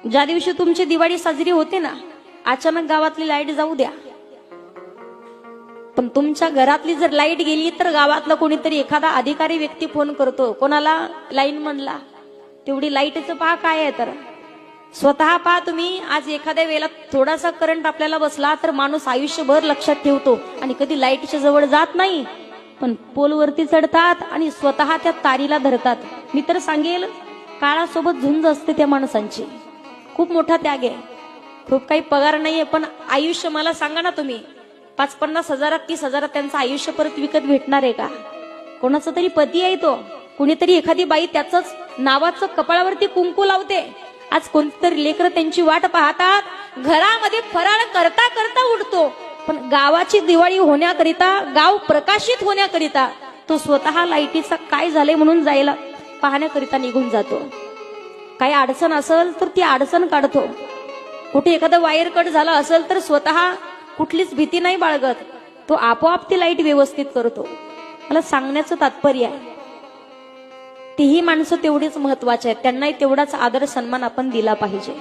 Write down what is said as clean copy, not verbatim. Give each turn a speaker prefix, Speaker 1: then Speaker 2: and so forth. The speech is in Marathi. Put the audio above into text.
Speaker 1: ज्या दिवशी तुमची दिवाळी साजरी होते ना, अचानक गावातली लाईट जाऊ द्या, पण तुमच्या घरातली जर लाईट गेली तर गावातला कोणीतरी एखादा अधिकारी व्यक्ती फोन करतो कोणाला, लाईन म्हणला, तेवढी लाईटचं पहा काय आहे. तर स्वतः पहा तुम्ही, आज एखाद्या वेळेला थोडासा करंट आपल्याला बसला तर माणूस आयुष्यभर लक्षात ठेवतो आणि कधी लाईटच्या जवळ जात नाही, पण पोलवरती चढतात आणि स्वतः त्या तारीला धरतात. मी तर सांगेल, काळासोबत झुंज असते त्या माणसांची. खूप मोठा त्याग आहे. खूप काही पगार नाहीये, पण आयुष्य मला सांगा ना तुम्ही, 50-50 हजारात 30 हजारात त्यांचं आयुष्य परत विकत भेटणार आहे का? कोणाचा तरी पती आहे तो, कुणीतरी एखादी बाई त्याच नावाचं कपाळावरती कुंकू लावते. आज कोणतरी लेकर त्यांची वाट पाहतात. घरामध्ये फराळ करता करता उठतो, पण गावाची दिवाळी होण्याकरिता, गाव प्रकाशित होण्याकरिता तो स्वतः लाईटीचा काय झालंय म्हणून जायला पाहण्याकरिता निघून जातो. काही अडचण असेल तर ती अडचण काढतो. कुठे एखादा वायर कट झाला असेल तर स्वतः कुठलीच भीती नाही बाळगत, तो आपोआप ती लाईट व्यवस्थित करतो. मला सांगण्याचं तात्पर्य आहे, तीही माणसं तेवढीच महत्वाची आहेत, त्यांनाही तेवढाच आदर सन्मान आपण दिला पाहिजे.